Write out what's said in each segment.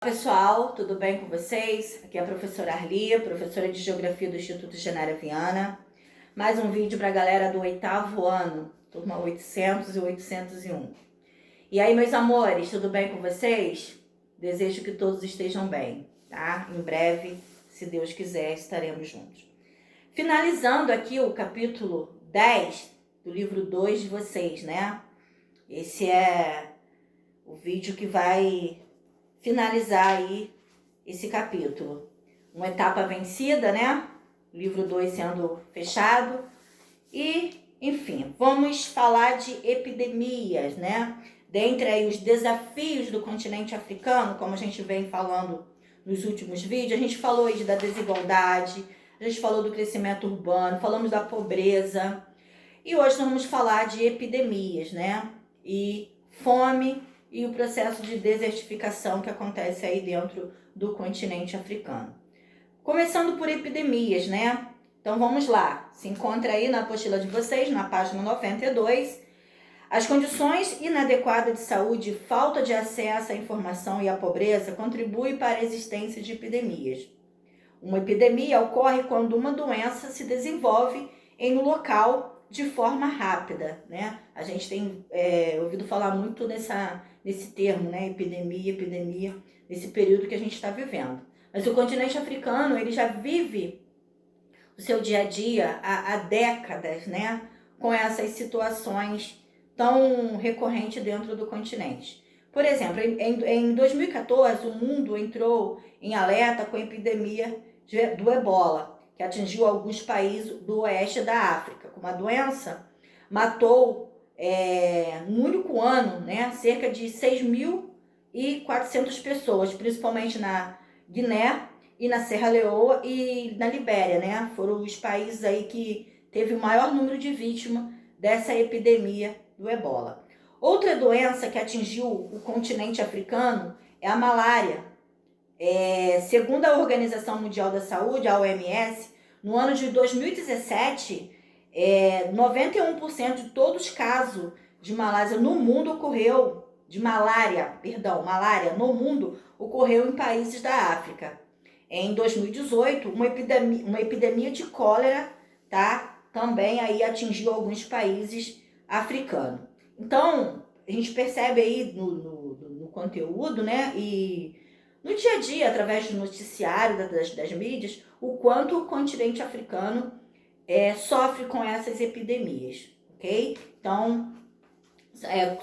Pessoal, tudo bem com vocês? Aqui é a professora Arli, professora de Geografia do Instituto Genara Viana. Mais um vídeo para a galera do 8º ano, turma 800 e 801. E aí, meus amores, tudo bem com vocês? Desejo que todos estejam bem, tá? Em breve, se Deus quiser, estaremos juntos. Finalizando aqui o capítulo 10 do livro 2 de vocês, né? Esse é o vídeo que vai finalizar aí esse capítulo. Uma etapa vencida, né? Livro 2 sendo fechado. E, enfim, vamos falar de epidemias, né? Dentre aí os desafios do continente africano, como a gente vem falando nos últimos vídeos, a gente falou aí da desigualdade, a gente falou do crescimento urbano, falamos da pobreza. E hoje nós vamos falar de epidemias, né? E fome e o processo de desertificação que acontece aí dentro do continente africano. Começando por epidemias, né? Então vamos lá, se encontra aí na apostila de vocês, na página 92, as condições inadequadas de saúde, falta de acesso à informação e a pobreza contribuem para a existência de epidemias. Uma epidemia ocorre quando uma doença se desenvolve em um local de forma rápida, né? A gente tem ouvido falar muito nesse termo, né? Epidemia, nesse período que a gente está vivendo. Mas o continente africano, ele já vive o seu dia a dia há décadas, né? Com essas situações tão recorrentes dentro do continente. Por exemplo, em 2014, o mundo entrou em alerta com a epidemia do Ebola, que atingiu alguns países do oeste da África. Como a doença matou, no único ano, né, cerca de 6.400 pessoas, principalmente na Guiné e na Serra Leoa e na Libéria, né? Foram os países aí que teve o maior número de vítimas dessa epidemia do Ebola. Outra doença que atingiu o continente africano é a malária. Segundo a Organização Mundial da Saúde, a OMS, no ano de 2017, 91% de todos os casos de malária no mundo malária no mundo ocorreu em países da África. Em 2018, uma epidemia de cólera, tá? Também aí atingiu alguns países africanos. Então, a gente percebe aí no conteúdo, né? E no dia a dia, através do noticiário, das mídias, o quanto o continente africano sofre com essas epidemias, ok? Então,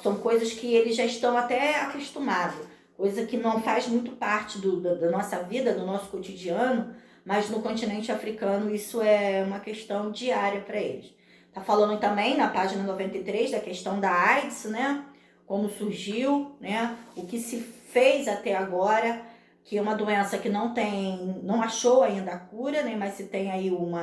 são coisas que eles já estão até acostumados, coisa que não faz muito parte da nossa vida, do nosso cotidiano, mas no continente africano isso é uma questão diária para eles. Tá falando também na página 93 da questão da AIDS, né? Como surgiu, né? O que se fez até agora, que é uma doença que não achou ainda a cura, né? Mas se tem aí um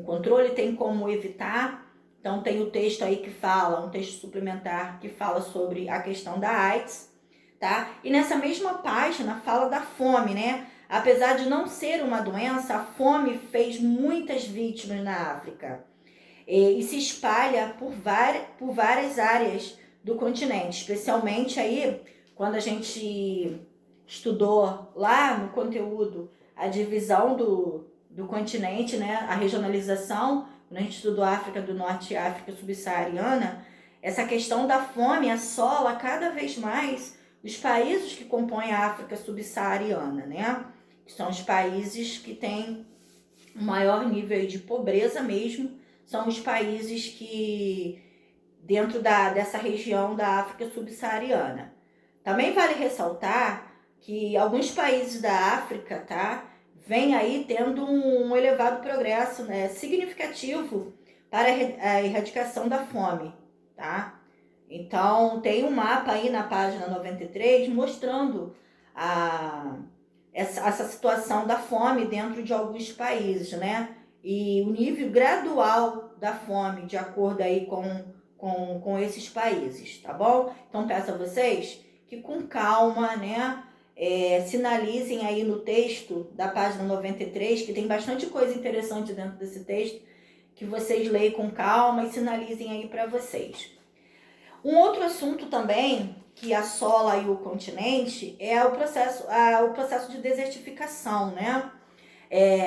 controle, tem como evitar. Então tem o texto aí que fala, um texto suplementar que fala sobre a questão da AIDS, tá? E nessa mesma página fala da fome, né? Apesar de não ser uma doença, a fome fez muitas vítimas na África e se espalha por várias áreas do continente, especialmente aí quando a gente estudou lá no conteúdo a divisão do continente, né? A regionalização, quando a gente estudou África do Norte e África subsaariana, essa questão da fome assola cada vez mais os países que compõem a África subsaariana, né? Que são os países que têm o maior nível de pobreza mesmo, são os países que dentro dessa região da África subsaariana. Também vale ressaltar que alguns países da África, tá, vem aí tendo um elevado progresso, né, significativo para a erradicação da fome, tá? Então, tem um mapa aí na página 93 mostrando essa situação da fome dentro de alguns países, né? E o nível gradual da fome de acordo aí com esses países, tá bom? Então, peço a vocês que com calma, né, sinalizem aí no texto da página 93, que tem bastante coisa interessante dentro desse texto, que vocês leiam com calma e sinalizem aí para vocês. Um outro assunto também que assola aí o continente é o processo de desertificação, né?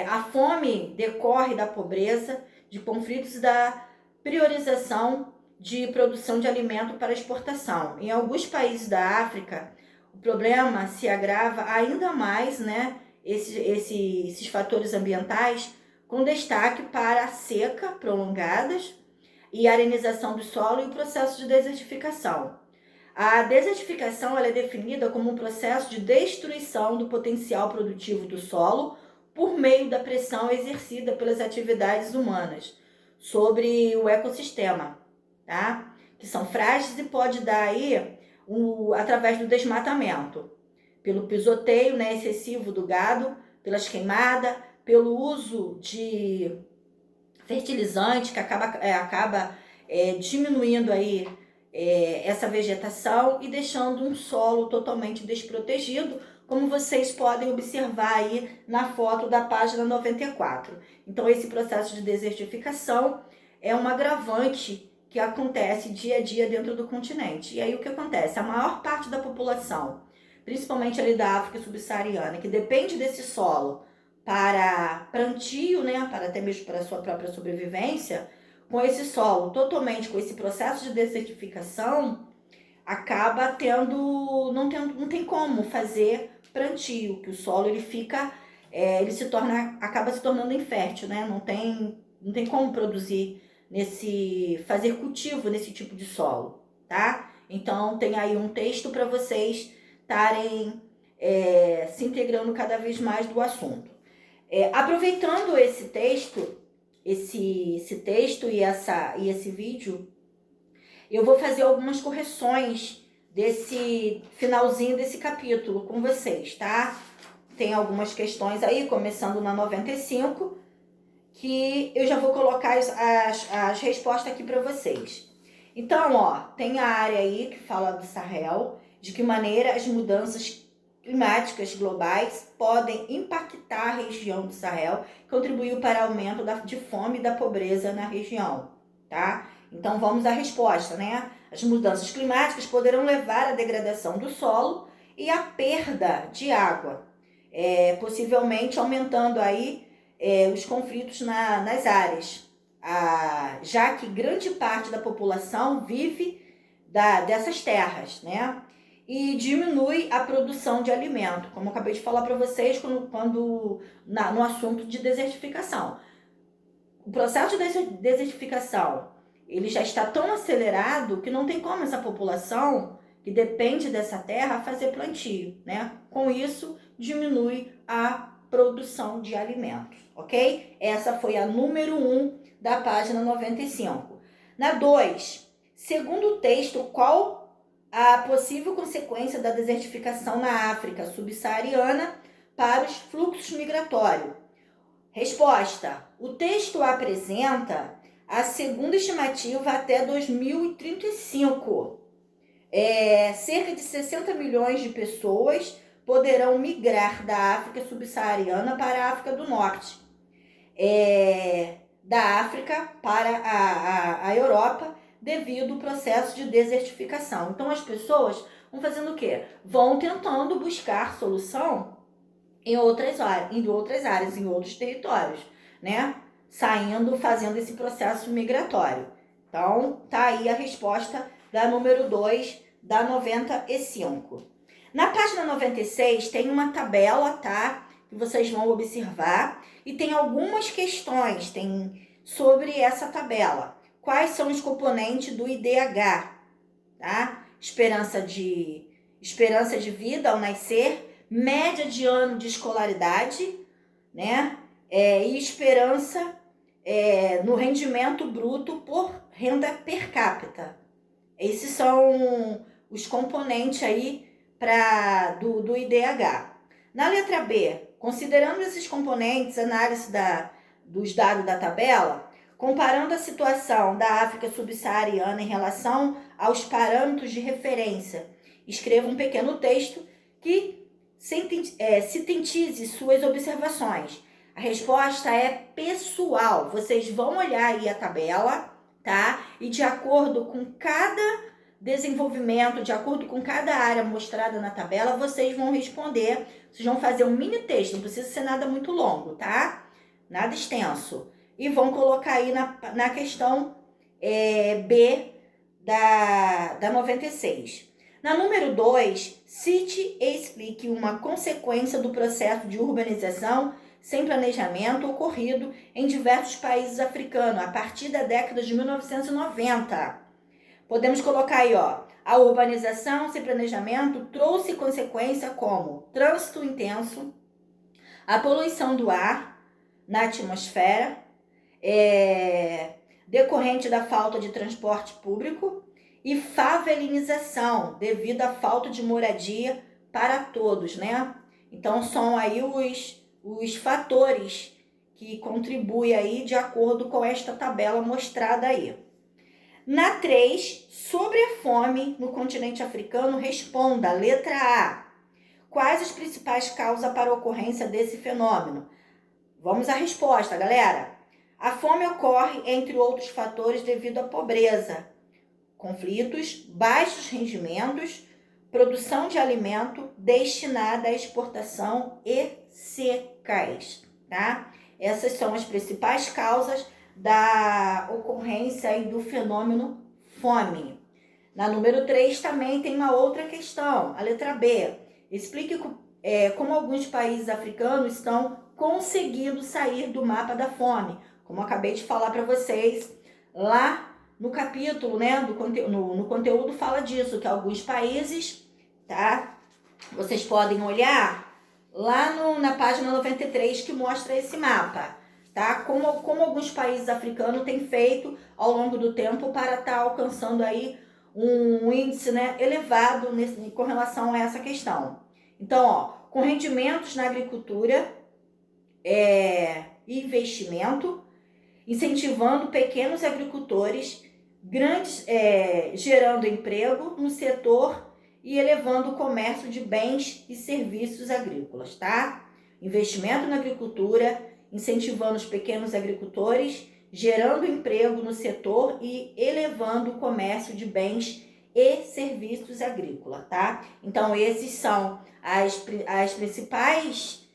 A fome decorre da pobreza, de conflitos e da priorização de produção de alimento para exportação. Em alguns países da África, o problema se agrava ainda mais, né? Esses fatores ambientais, com destaque para a seca prolongadas e a arenização do solo e o processo de desertificação. A desertificação ela é definida como um processo de destruição do potencial produtivo do solo por meio da pressão exercida pelas atividades humanas sobre o ecossistema, tá? Que são frágeis e pode dar aí através do desmatamento, pelo pisoteio, né, excessivo do gado, pelas queimadas, pelo uso de fertilizante que acaba diminuindo aí essa vegetação e deixando um solo totalmente desprotegido, como vocês podem observar aí na foto da página 94. Então, esse processo de desertificação é um agravante que acontece dia a dia dentro do continente. E aí o que acontece? A maior parte da população, principalmente ali da África subsaariana, que depende desse solo para plantio, né, para até mesmo para a sua própria sobrevivência, com esse solo totalmente, com esse processo de desertificação, acaba não tem como fazer plantio, que o solo ele fica, acaba se tornando infértil, né? Não tem como produzir fazer cultivo nesse tipo de solo, tá? Então tem aí um texto para vocês estarem se integrando cada vez mais do assunto. Aproveitando esse texto, esse texto e esse vídeo, eu vou fazer algumas correções desse finalzinho desse capítulo com vocês, tá? Tem algumas questões aí, começando na 95, que eu já vou colocar as respostas aqui para vocês. Então, ó, tem a área aí que fala do Sahel, de que maneira as mudanças climáticas globais podem impactar a região do Sahel, contribuiu para o aumento de fome e da pobreza na região, tá? Então vamos à resposta, né? As mudanças climáticas poderão levar à degradação do solo e à perda de água, possivelmente aumentando aí os conflitos nas áreas, já que grande parte da população vive dessas terras, né? E diminui a produção de alimento, como eu acabei de falar para vocês no assunto de desertificação. O processo de desertificação ele já está tão acelerado que não tem como essa população que depende dessa terra fazer plantio, né? Com isso, diminui a produção de alimentos, ok? Essa foi a número 1 da página 95. Na 2, segundo o texto, qual a possível consequência da desertificação na África subsaariana para os fluxos migratórios? Resposta: o texto apresenta a segunda estimativa até 2035. Cerca de 60 milhões de pessoas poderão migrar da África subsaariana para a África do Norte, da África para a Europa, devido ao processo de desertificação. Então as pessoas vão fazendo o quê? Vão tentando buscar solução em outras áreas, em outros territórios, né? Fazendo esse processo migratório. Então, tá aí a resposta da número 2 da 95. Na página 96 tem uma tabela, tá? Que vocês vão observar e tem algumas questões sobre essa tabela. Quais são os componentes do IDH, tá? Esperança de vida ao nascer, média de ano de escolaridade, né? E esperança no rendimento bruto por renda per capita. Esses são os componentes aí do IDH. Na letra B, considerando esses componentes, análise dos dados da tabela, comparando a situação da África subsaariana em relação aos parâmetros de referência, escreva um pequeno texto que sintetize suas observações. A resposta é pessoal. Vocês vão olhar aí a tabela, tá? E de acordo com cada desenvolvimento, de acordo com cada área mostrada na tabela, vocês vão responder. Vocês vão fazer um mini texto, não precisa ser nada muito longo, tá? Nada extenso. E vão colocar aí na questão B da 96. Na número 2, cite e explique uma consequência do processo de urbanização sem planejamento ocorrido em diversos países africanos a partir da década de 1990. Podemos colocar aí, ó, a urbanização sem planejamento trouxe consequência como trânsito intenso, a poluição do ar na atmosfera, decorrente da falta de transporte público, e favelinização devido à falta de moradia para todos, né? Então são aí os fatores que contribuem aí de acordo com esta tabela mostrada aí. Na 3, sobre a fome no continente africano, responda, letra A. Quais as principais causas para a ocorrência desse fenômeno? Vamos à resposta, galera. A fome ocorre, entre outros fatores, devido à pobreza, conflitos, baixos rendimentos, produção de alimento destinada à exportação e secas, tá? Essas são as principais causas da ocorrência aí do fenômeno fome. Na número 3 também tem uma outra questão, a letra B. Explique como alguns países africanos estão conseguindo sair do mapa da fome, como eu acabei de falar para vocês lá no capítulo, né, no conteúdo fala disso, que alguns países, tá? Vocês podem olhar lá na página 93 que mostra esse mapa, tá? Como alguns países africanos têm feito ao longo do tempo para estar alcançando aí um índice, né, elevado com relação a essa questão. Então, ó, com rendimentos na agricultura, investimento, incentivando pequenos agricultores, grandes, gerando emprego no setor e elevando o comércio de bens e serviços agrícolas, tá? Investimento na agricultura, incentivando os pequenos agricultores, gerando emprego no setor e elevando o comércio de bens e serviços agrícolas, tá? Então, esses são as principais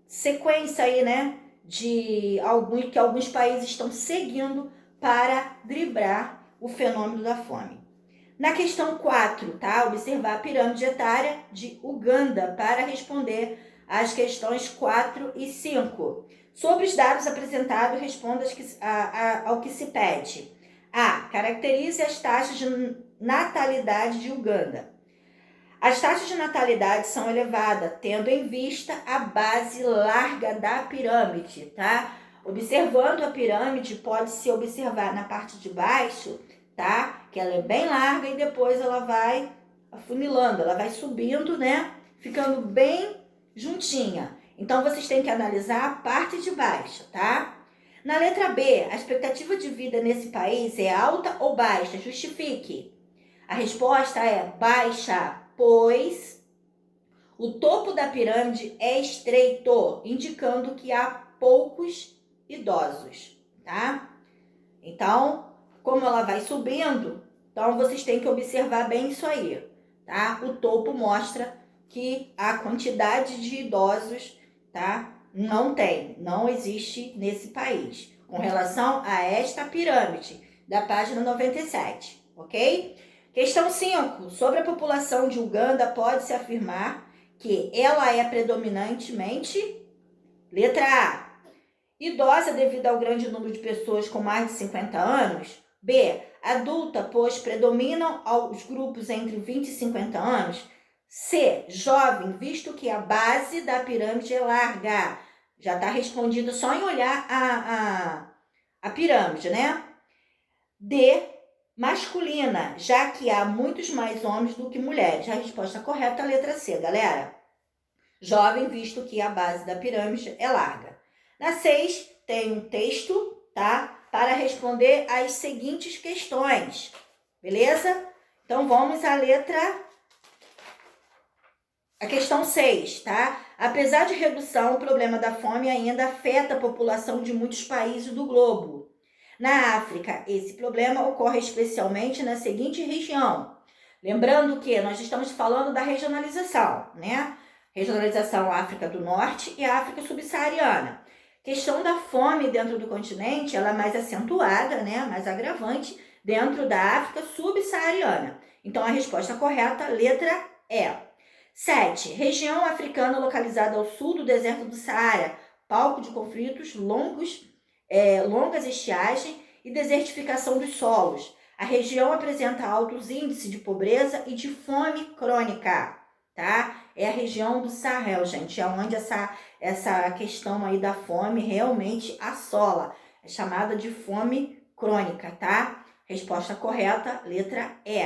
sequência aí, né, que alguns países estão seguindo para driblar o fenômeno da fome. Na questão 4, tá? Observar a pirâmide etária de Uganda para responder às questões 4 e 5. Sobre os dados apresentados, responda ao que se pede. A. Caracterize as taxas de natalidade de Uganda. As taxas de natalidade são elevadas, tendo em vista a base larga da pirâmide, tá? Observando a pirâmide, pode-se observar na parte de baixo, tá? Que ela é bem larga e depois ela vai afunilando, ela vai subindo, né? Ficando bem juntinha. Então, vocês têm que analisar a parte de baixo, tá? Na letra B, a expectativa de vida nesse país é alta ou baixa? Justifique. A resposta é baixa, pois o topo da pirâmide é estreito, indicando que há poucos idosos, tá? Então, como ela vai subindo, então vocês têm que observar bem isso aí, tá? O topo mostra que a quantidade de idosos, tá? Não existe nesse país, com relação a esta pirâmide da página 97, ok? Questão 5. Sobre a população de Uganda, pode-se afirmar que ela é predominantemente, letra A, idosa devido ao grande número de pessoas com mais de 50 anos. B, adulta, pois predominam os grupos entre 20 e 50 anos. C, jovem, visto que a base da pirâmide é larga. Já está respondido só em olhar a pirâmide, né? D, masculina, já que há muitos mais homens do que mulheres. A resposta correta é a letra C, galera. Jovem, visto que a base da pirâmide é larga. Na 6, tem um texto, tá? Para responder às seguintes questões. Beleza? Então, vamos à a questão 6, tá? Apesar de redução, o problema da fome ainda afeta a população de muitos países do globo. Na África, esse problema ocorre especialmente na seguinte região. Lembrando que nós estamos falando da regionalização, né? Regionalização África do Norte e África subsaariana. Questão da fome dentro do continente, ela é mais acentuada, né? Mais agravante dentro da África subsaariana. Então, a resposta correta, letra E. 7. Região africana localizada ao sul do deserto do Saara, palco de conflitos, longas estiagens e desertificação dos solos. A região apresenta altos índices de pobreza e de fome crônica, tá? É a região do Sahel, gente, é onde essa questão aí da fome realmente assola. É chamada de fome crônica, tá? Resposta correta, letra E.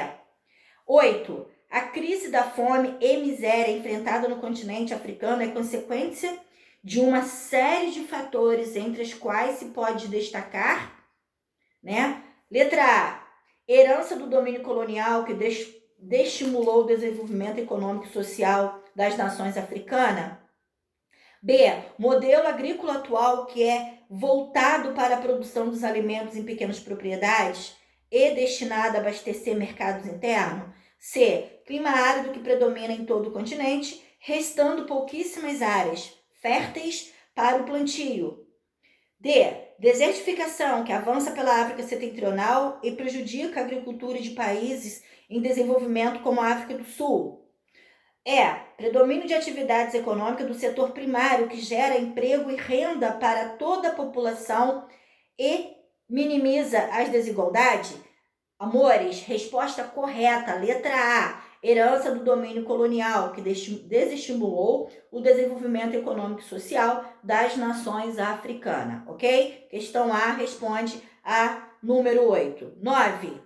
8. A crise da fome e miséria enfrentada no continente africano é consequência de uma série de fatores, entre os quais se pode destacar, né? Letra A. Herança do domínio colonial que desestimulou o desenvolvimento econômico e social das nações africanas. B. Modelo agrícola atual que é voltado para a produção dos alimentos em pequenas propriedades e destinado a abastecer mercados internos. C. Clima árido que predomina em todo o continente, restando pouquíssimas áreas férteis para o plantio. D. Desertificação que avança pela África setentrional e prejudica a agricultura de países em desenvolvimento como a África do Sul. E. Predomínio de atividades econômicas do setor primário que gera emprego e renda para toda a população e minimiza as desigualdades. Amores, resposta correta, letra A. Herança do domínio colonial que desestimulou o desenvolvimento econômico e social das nações africanas, ok? Questão A responde a número 8. 9.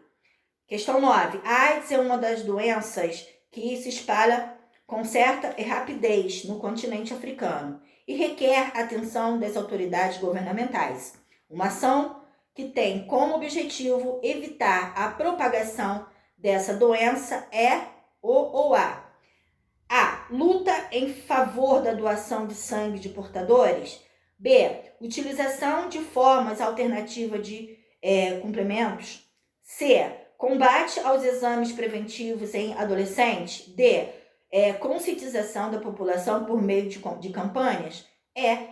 Questão 9. A AIDS é uma das doenças que se espalha com certa rapidez no continente africano e requer atenção das autoridades governamentais. Uma ação que tem como objetivo evitar a propagação dessa doença é o ou A. A. Luta em favor da doação de sangue de portadores. B. Utilização de formas alternativas de complementos. C. Combate aos exames preventivos em adolescentes. D. Conscientização da população por meio de campanhas.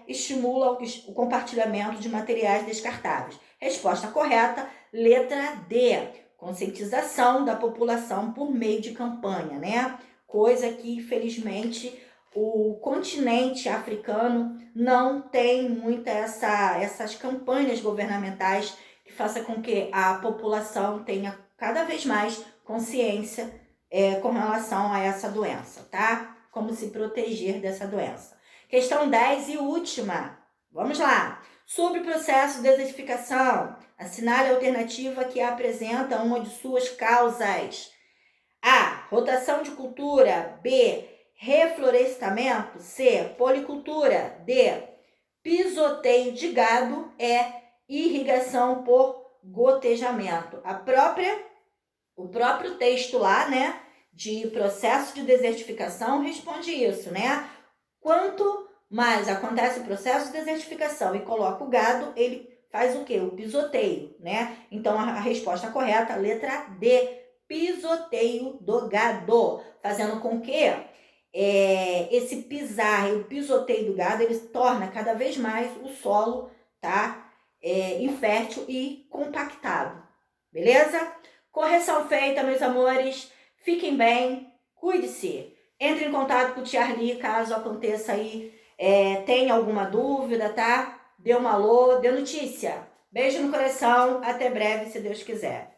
Estimula o compartilhamento de materiais descartáveis. Resposta correta, letra D. Conscientização da população por meio de campanha, né? Coisa que, infelizmente, o continente africano não tem muita essas campanhas governamentais que façam com que a população tenha cada vez mais consciência com relação a essa doença, tá? Como se proteger dessa doença. Questão 10 e última. Vamos lá. Sobre o processo de desertificação, assinale a alternativa que apresenta uma de suas causas. A. Rotação de cultura. B. Reflorestamento. C. Policultura. D. Pisoteio de gado. E. Irrigação por gotejamento. O próprio texto lá, né, de processo de desertificação responde isso, né? Quanto mais acontece o processo de desertificação e coloca o gado, ele faz o quê? O pisoteio, né? Então, a resposta correta, letra D, pisoteio do gado, fazendo com que esse pisar e o pisoteio do gado, ele torna cada vez mais o solo, tá? Infértil e compactado, beleza? Correção feita, meus amores. Fiquem bem, cuide-se. Entre em contato com o Tia Arli, caso aconteça aí, tenha alguma dúvida, tá? Dê um alô, dê notícia. Beijo no coração, até breve, se Deus quiser.